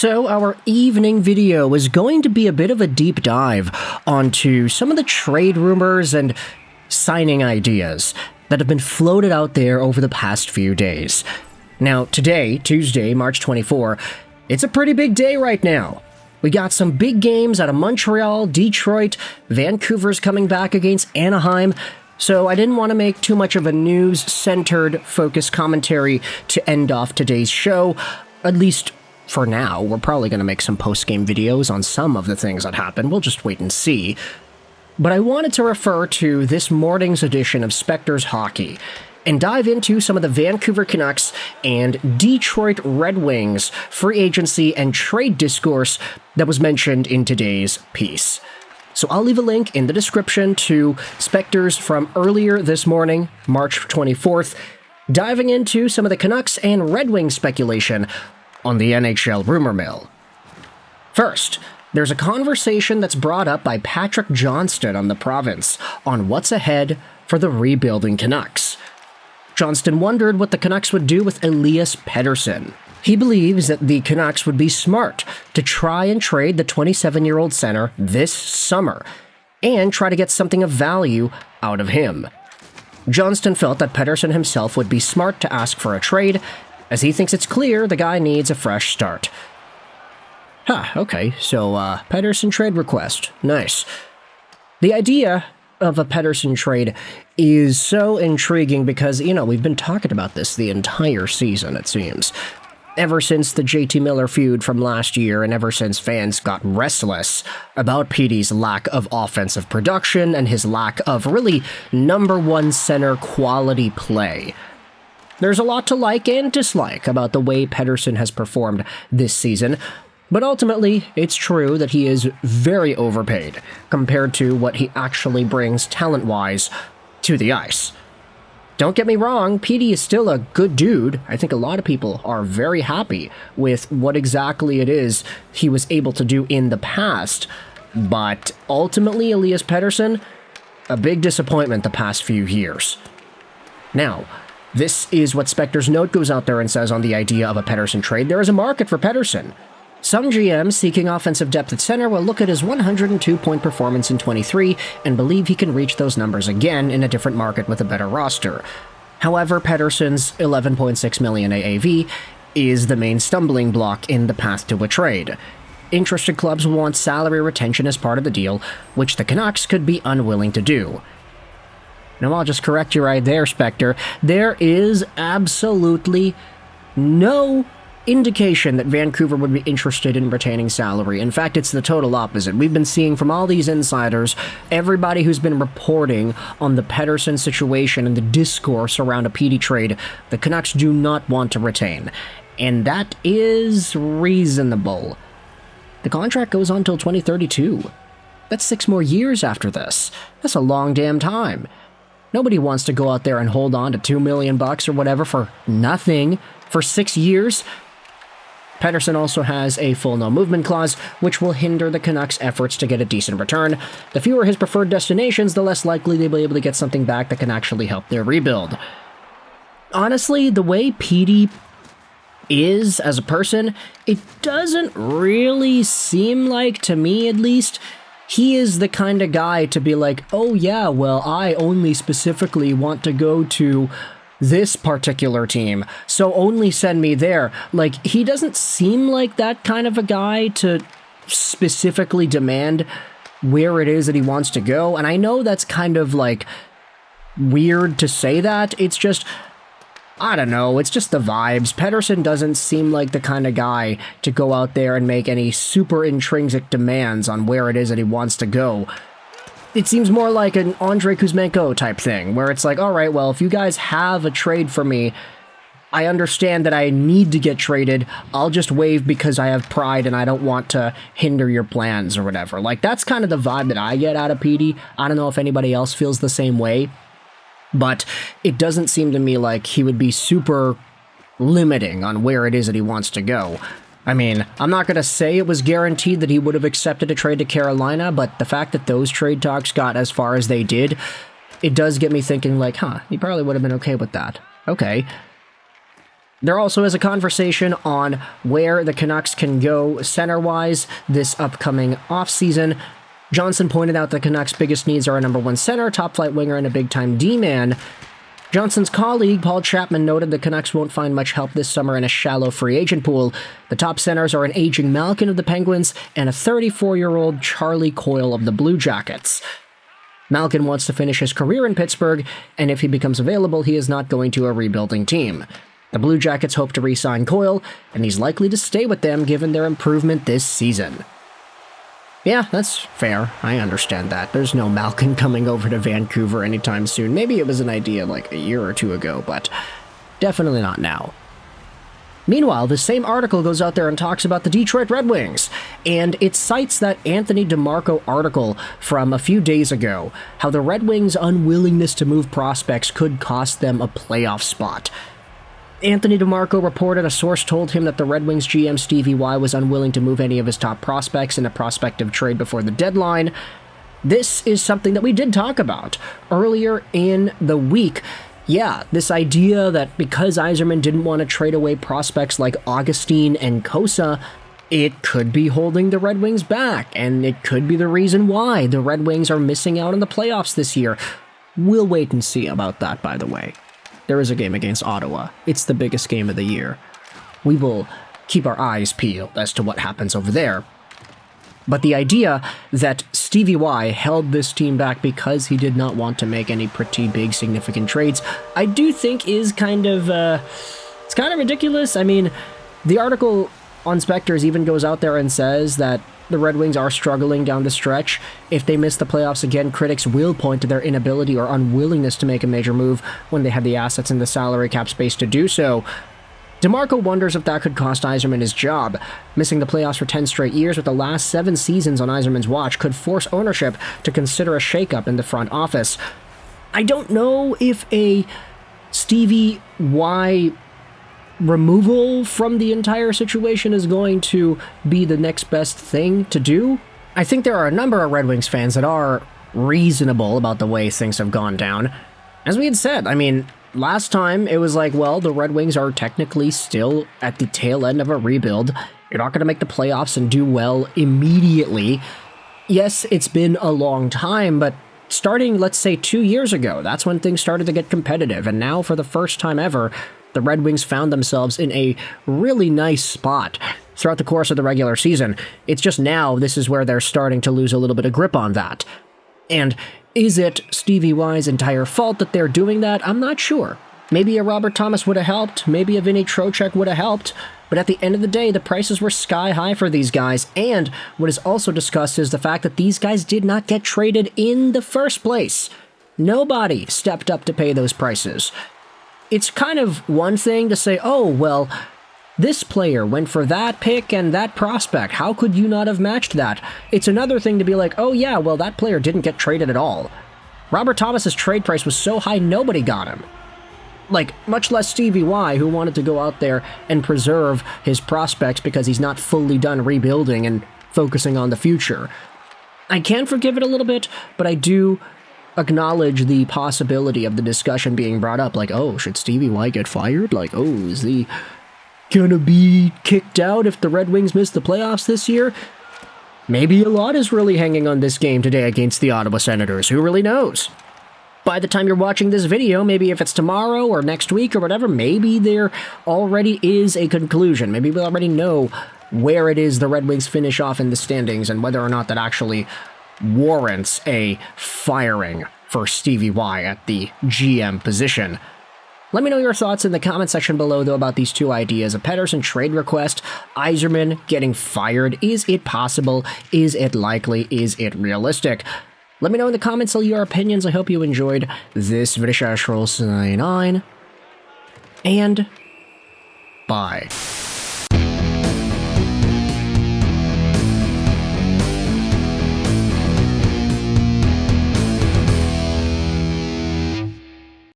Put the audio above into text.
So our evening video is going to be a bit of a deep dive onto some of the trade rumors and signing ideas that have been floated out there over the past few days. Now today, Tuesday, March 24, it's a pretty big day right now. We got some big games out of Montreal, Detroit, Vancouver's coming back against Anaheim, so I didn't want to make too much of a news-centered focus commentary to end off today's show, at least for now. We're probably going to make some post-game videos on some of the things that happened. We'll just wait and see. But I wanted to refer to this morning's edition of Spectors Hockey and dive into some of the Vancouver Canucks and Detroit Red Wings free agency and trade discourse that was mentioned in today's piece. So I'll leave a link in the description to Spectors from earlier this morning, March 24th, diving into some of the Canucks and Red Wings speculation on the NHL rumor mill. First, there's a conversation that's brought up by Patrick Johnston on The Province on what's ahead for the rebuilding Canucks. Johnston wondered what the Canucks would do with Elias Pettersson. He believes that the Canucks would be smart to try and trade the 27-year-old center this summer and try to get something of value out of him. Johnston felt that Pettersson himself would be smart to ask for a trade, as he thinks it's clear the guy needs a fresh start. Okay, so Pettersson trade request. Nice. The idea of a Pettersson trade is so intriguing because, we've been talking about this the entire season, it seems. Ever since the JT Miller feud from last year, and ever since fans got restless about Petey's lack of offensive production and his lack of really number one center quality play. There's a lot to like and dislike about the way Pettersson has performed this season, but ultimately, it's true that he is very overpaid compared to what he actually brings talent-wise to the ice. Don't get me wrong, Petey is still a good dude. I think a lot of people are very happy with what exactly it is he was able to do in the past, but ultimately, Elias Pettersson, a big disappointment the past few years. Now, this is what Spector's note goes out there and says on the idea of a Pettersson trade. There is a market for Pettersson. Some GMs seeking offensive depth at center will look at his 102-point performance in 23 and believe he can reach those numbers again in a different market with a better roster. However, Pettersson's $11.6 million AAV is the main stumbling block in the path to a trade. Interested clubs will want salary retention as part of the deal, which the Canucks could be unwilling to do. Now, I'll just correct you right there, Spector. There is absolutely no indication that Vancouver would be interested in retaining salary. In fact, it's the total opposite. We've been seeing from all these insiders, everybody who's been reporting on the Pettersson situation and the discourse around a Petey trade, the Canucks do not want to retain. And that is reasonable. The contract goes on till 2032. That's 6 more years after this. That's a long damn time. Nobody wants to go out there and hold on to $2 million or whatever for nothing for 6 years. Pettersson also has a full no-movement clause, which will hinder the Canucks' efforts to get a decent return. The fewer his preferred destinations, the less likely they'll be able to get something back that can actually help their rebuild. Honestly, the way Petey is as a person, it doesn't really seem like, to me at least, he is the kind of guy to be like, oh yeah, well, I only specifically want to go to this particular team, so only send me there. Like, he doesn't seem like that kind of a guy to specifically demand where it is that he wants to go, and I know that's kind of, like, weird to say that. It's just, I don't know, it's just the vibes. Pettersson doesn't seem like the kind of guy to go out there and make any super intrinsic demands on where it is that he wants to go. It seems more like an Andrei Kuzmenko type thing, where it's like, all right, well, if you guys have a trade for me, I understand that I need to get traded. I'll just waive because I have pride and I don't want to hinder your plans or whatever. Like, that's kind of the vibe that I get out of Petey. I don't know if anybody else feels the same way, but it doesn't seem to me like he would be super limiting on where it is that he wants to go. I mean, I'm not going to say it was guaranteed that he would have accepted a trade to Carolina, but the fact that those trade talks got as far as they did, it does get me thinking like, he probably would have been okay with that. Okay. There also is a conversation on where the Canucks can go center-wise this upcoming offseason. Johnson pointed out the Canucks' biggest needs are a number one center, top-flight winger, and a big-time D-man. Johnson's colleague, Paul Chapman, noted the Canucks won't find much help this summer in a shallow free agent pool. The top centers are an aging Malkin of the Penguins and a 34-year-old Charlie Coyle of the Blue Jackets. Malkin wants to finish his career in Pittsburgh, and if he becomes available, he is not going to a rebuilding team. The Blue Jackets hope to re-sign Coyle, and he's likely to stay with them given their improvement this season. Yeah, that's fair. I understand that. There's no Malkin coming over to Vancouver anytime soon. Maybe it was an idea like a year or two ago, but definitely not now. Meanwhile, the same article goes out there and talks about the Detroit Red Wings, and it cites that Anthony DeMarco article from a few days ago, how the Red Wings' unwillingness to move prospects could cost them a playoff spot. Anthony DeMarco reported a source told him that the Red Wings GM Stevie Y was unwilling to move any of his top prospects in a prospective trade before the deadline. This is something that we did talk about earlier in the week. Yeah, this idea that because Yzerman didn't want to trade away prospects like Augustine and Kosa, it could be holding the Red Wings back, and it could be the reason why the Red Wings are missing out on the playoffs this year. We'll wait and see about that, by the way. There is a game against Ottawa. It's the biggest game of the year. We will keep our eyes peeled as to what happens over there. But the idea that Stevie Y held this team back because he did not want to make any pretty big significant trades, I do think is kind of, it's kind of ridiculous. I mean, the article on Spectors even goes out there and says that the Red Wings are struggling down the stretch. If they miss the playoffs again, critics will point to their inability or unwillingness to make a major move when they have the assets and the salary cap space to do so. DeMarco wonders if that could cost Yzerman his job. Missing the playoffs for 10 straight years with the last 7 seasons on Yzerman's watch could force ownership to consider a shakeup in the front office. I don't know if a Stevie Y removal from the entire situation is going to be the next best thing to do. I think there are a number of Red Wings fans that are reasonable about the way things have gone down. As we had said, I mean, last time it was like, well, the Red Wings are technically still at the tail end of a rebuild. You're not going to make the playoffs and do well immediately. Yes, it's been a long time, but starting, let's say, 2 years ago, that's when things started to get competitive, and now for the first time ever, the Red Wings found themselves in a really nice spot throughout the course of the regular season. It's just now this is where they're starting to lose a little bit of grip on that. And is it Stevie Y's entire fault that they're doing that? I'm not sure. Maybe a Robert Thomas would have helped, maybe a Vinny Trocheck would have helped, but at the end of the day, the prices were sky high for these guys, and what is also discussed is the fact that these guys did not get traded in the first place. Nobody stepped up to pay those prices. It's kind of one thing to say, oh, well, this player went for that pick and that prospect. How could you not have matched that? It's another thing to be like, oh yeah, well, that player didn't get traded at all. Robert Thomas's trade price was so high, nobody got him. Like, much less Stevie Y, who wanted to go out there and preserve his prospects because he's not fully done rebuilding and focusing on the future. I can forgive it a little bit, but I do acknowledge the possibility of the discussion being brought up, like, oh, should Stevie Y get fired? Like, oh, is he gonna be kicked out if the Red Wings miss the playoffs this year? Maybe a lot is really hanging on this game today against the Ottawa Senators. Who really knows? By the time you're watching this video, maybe if it's tomorrow or next week or whatever, maybe there already is a conclusion. Maybe we already know where it is the Red Wings finish off in the standings and whether or not that actually warrants a firing for Stevie Y at the GM position. Let me know your thoughts in the comment section below, though, about these two ideas. A Pettersson trade request, Yzerman getting fired. Is it possible? Is it likely? Is it realistic? Let me know in the comments all your opinions. I hope you enjoyed this video. And bye.